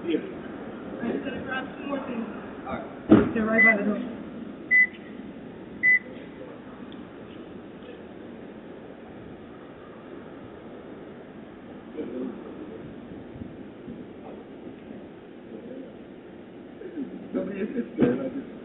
Yeah. I'm just gonna grab two more things. All right. They're right by the door. I mean, it's good. I just.